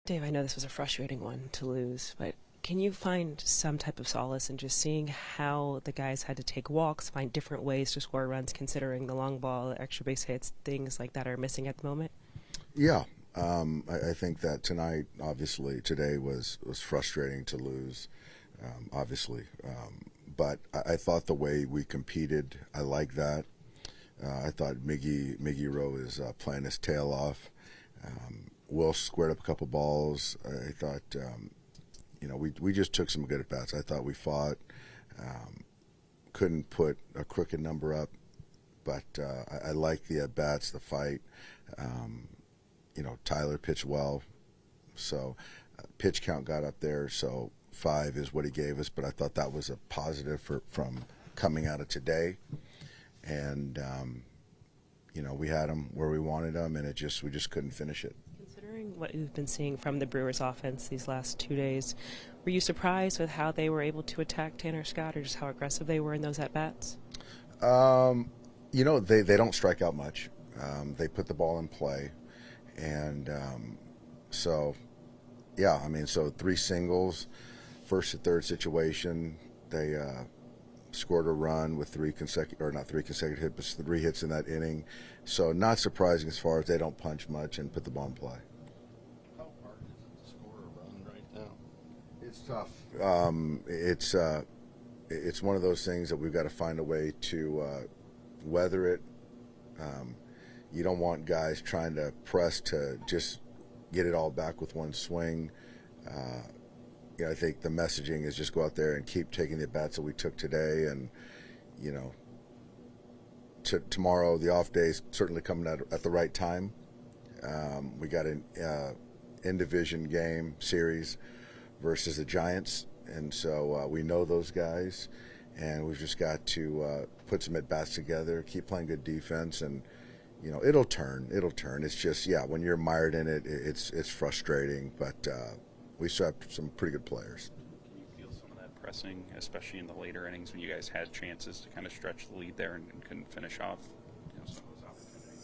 Dave, I know this was a frustrating one to lose, but can you find some type of solace in just seeing how the guys had to take walks, find different ways to score runs, considering the long ball, extra base hits, things like that are missing at the moment? Yeah. I think that tonight, obviously, today was frustrating to lose, obviously. But I thought the way we competed, I like that. I thought Miggy Rowe is playing his tail off. Will squared up a couple balls. I thought, we just took some good at-bats. I thought we fought. Couldn't put a crooked number up, but I like the at-bats, the fight. Tyler pitched well, so pitch count got up there, so 5 is what he gave us, but I thought that was a positive from coming out of today. And, we had him where we wanted him, and we just couldn't finish it. Considering what you've been seeing from the Brewers offense these last 2 days, were you surprised with how they were able to attack Tanner Scott, or just how aggressive they were in those at-bats? They don't strike out much. They put the ball in play. And so 3 singles, first to third situation. They scored a run with 3 consecutive hits, but 3 hits in that inning. So not surprising as far as they don't punch much and put the ball in play. How hard is it to score a run right now? It's tough. It's one of those things that we've got to find a way to weather it. You don't want guys trying to press to just get it all back with one swing. I think the messaging is just go out there and keep taking the bats that we took today. And, tomorrow, the off day is certainly coming at the right time. We got an in-division game series versus the Giants. And so we know those guys. And we've just got to put some at-bats together, keep playing good defense, and it'll turn. It's just, when you're mired in it, it's frustrating. But we still have some pretty good players. Can you feel some of that pressing, especially in the later innings when you guys had chances to kind of stretch the lead there and couldn't finish off some of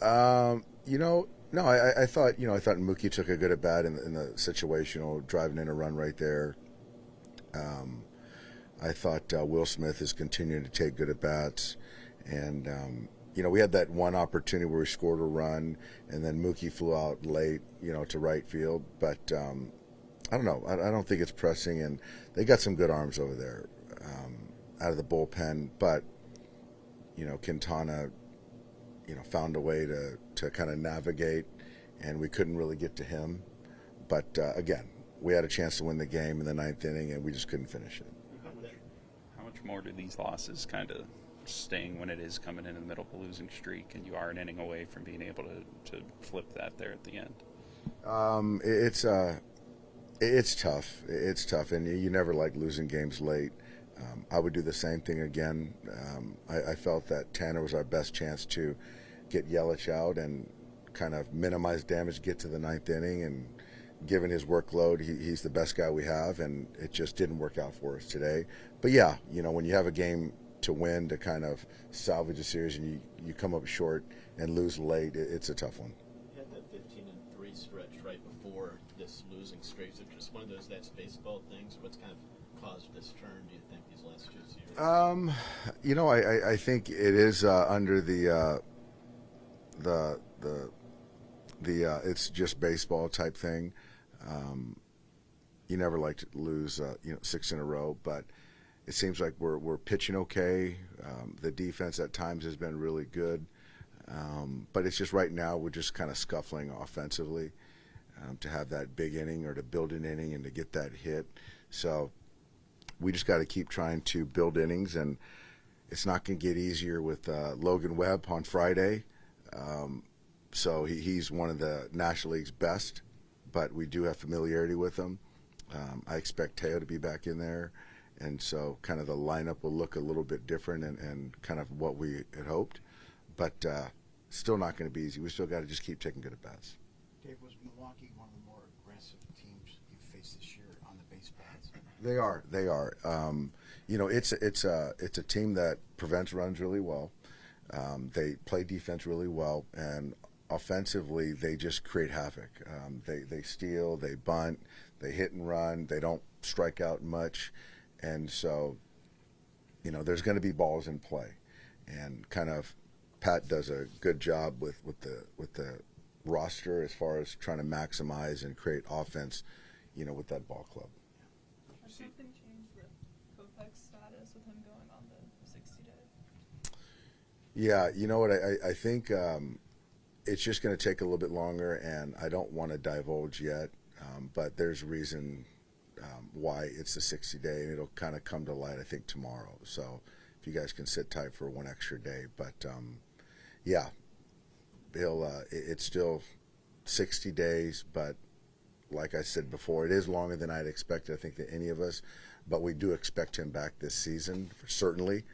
those opportunities? No. I thought Mookie took a good at bat in the situational, driving in a run right there. I thought Will Smith is continuing to take good at bats, and. We had that one opportunity where we scored a run, and then Mookie flew out late, to right field. But I don't know. I don't think it's pressing, and they got some good arms over there out of the bullpen. But, Quintana, found a way to kind of navigate, and we couldn't really get to him. But, again, we had a chance to win the game in the 9th inning, and we just couldn't finish it. How much more do these losses kind of sting when it is coming in the middle of a losing streak and you are an inning away from being able to flip that there at the end? It's tough. It's tough, and you never like losing games late. I would do the same thing again. I felt that Tanner was our best chance to get Yelich out and kind of minimize damage, get to the 9th inning, and given his workload, he's the best guy we have, and it just didn't work out for us today. But when you have a game to win, to kind of salvage a series, and you come up short and lose late, it's a tough one. You had that 15-3 stretch right before this losing streak. Is it just one of those that's baseball things? What's kind of caused this turn, do you think, these last 2 series? I think it is under the it's just baseball type thing. You never like to lose 6 in a row, but it seems like we're pitching okay. The defense at times has been really good. But it's just right now we're just kind of scuffling offensively to have that big inning or to build an inning and to get that hit. So we just got to keep trying to build innings, and it's not going to get easier with Logan Webb on Friday. So he's one of the National League's best, but we do have familiarity with him. I expect Teo to be back in there. And so kind of the lineup will look a little bit different and kind of what we had hoped. But still not going to be easy. We still got to just keep taking good at-bats. Dave, was Milwaukee one of the more aggressive teams you faced this year on the base paths? They are. It's a team that prevents runs really well. They play defense really well. And offensively, they just create havoc. They steal, they bunt, they hit and run. They don't strike out much, and so there's going to be balls in play, and kind of Pat does a good job with the roster as far as trying to maximize and create offense, with that ball club. Has something changed with Kopech's status with him going on the 60-day? Yeah, you know what? I think it's just going to take a little bit longer, and I don't want to divulge yet, but there's a reason why it's the 60-day, and it'll kind of come to light, I think, tomorrow. So if you guys can sit tight for one extra day. But, yeah, it's still 60 days, but like I said before, it is longer than I'd expected, I think, than any of us. But we do expect him back this season, certainly.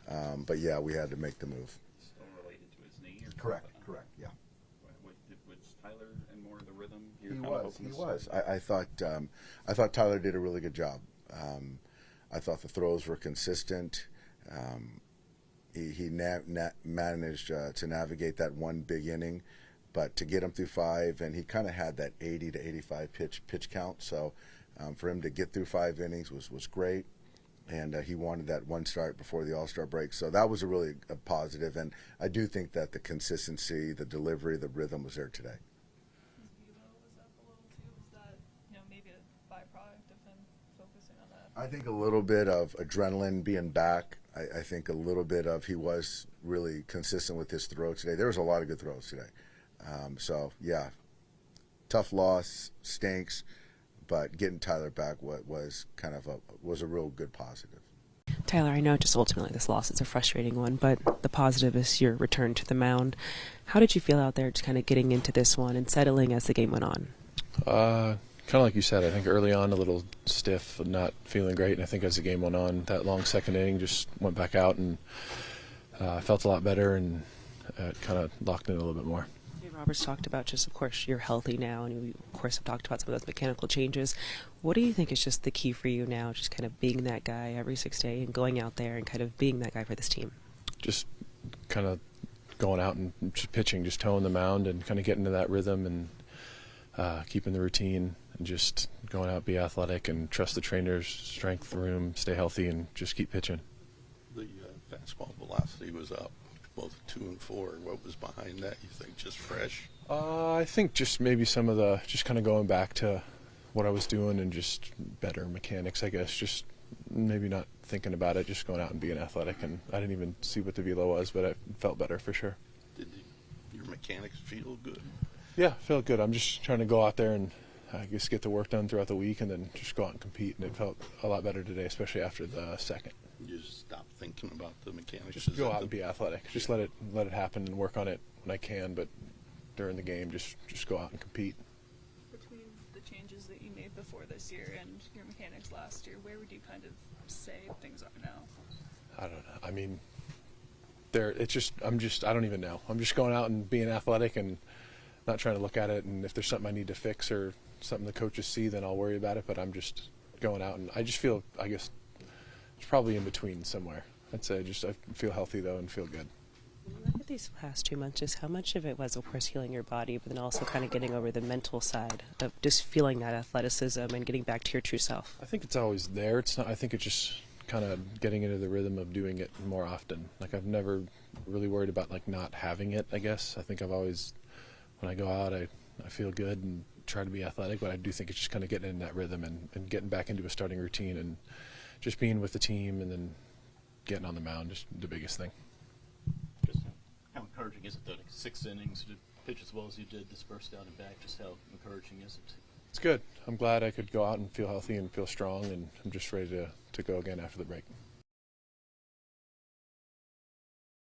But, yeah, we had to make the move. Still related to his knee? Or Correct, yeah. Was Tyler in more of the rhythm? He was. I thought Tyler did a really good job. I thought the throws were consistent. He managed to navigate that one big inning, but to get him through 5, and he kind of had that 80 to 85 pitch count. So for him to get through 5 innings was great, and he wanted that one start before the All-Star break. So that was a positive, and I do think that the consistency, the delivery, the rhythm was there today. His velo was up a little too. Was that maybe a byproduct of him focusing on that? I think a little bit of adrenaline being back. I think a little bit of he was really consistent with his throw today. There was a lot of good throws today. So, yeah, tough loss, stinks, but getting Tyler back was a real good positive. Tyler, I know just ultimately this loss is a frustrating one, but the positive is your return to the mound. How did you feel out there just kind of getting into this one and settling as the game went on? Kind of like you said, I think early on a little stiff, not feeling great, and I think as the game went on, that long second inning just went back out and felt a lot better, and kind of locked in a little bit more. Roberts talked about just, of course, you're healthy now, and you, of course, have talked about some of those mechanical changes. What do you think is just the key for you now, just kind of being that guy every 6 days and going out there and kind of being that guy for this team? Just kind of going out and just pitching, just toeing the mound and kind of getting into that rhythm and keeping the routine and just going out, be athletic, and trust the trainer's strength room, stay healthy, and just keep pitching. The fastball velocity was up, both 2 and 4. What was behind that, you think, just fresh? I think just maybe some of the, just kind of going back to what I was doing and just better mechanics, I guess. Just maybe not thinking about it, just going out and being athletic. And I didn't even see what the velo was, but it felt better for sure. Did your mechanics feel good? Yeah, felt good. I'm just trying to go out there and I guess get the work done throughout the week and then just go out and compete. And it felt a lot better today, especially after the second. You just stop thinking about the mechanics? Just go out and be athletic. Just let it happen and work on it when I can, but during the game, just go out and compete. Between the changes that you made before this year and your mechanics last year, where would you kind of say things are now? I don't know. I mean, I don't even know. I'm just going out and being athletic and not trying to look at it, and if there's something I need to fix or something the coaches see, then I'll worry about it, but I'm just going out, and I just feel, I guess, it's probably in between somewhere. I'd say I feel healthy, though, and feel good. When you look at these past 2 months, just how much of it was, of course, healing your body, but then also kind of getting over the mental side of just feeling that athleticism and getting back to your true self? I think it's always there. It's not. I think it's just kind of getting into the rhythm of doing it more often. Like, I've never really worried about, like, not having it, I guess. I think I've always, when I go out, I feel good and try to be athletic, but I do think it's just kind of getting in that rhythm and getting back into a starting routine and just being with the team and then getting on the mound is the biggest thing. Just how encouraging is it, though, 6 innings to pitch as well as you did, dispersed out and back? Just how encouraging is it? It's good. I'm glad I could go out and feel healthy and feel strong, and I'm just ready to go again after the break.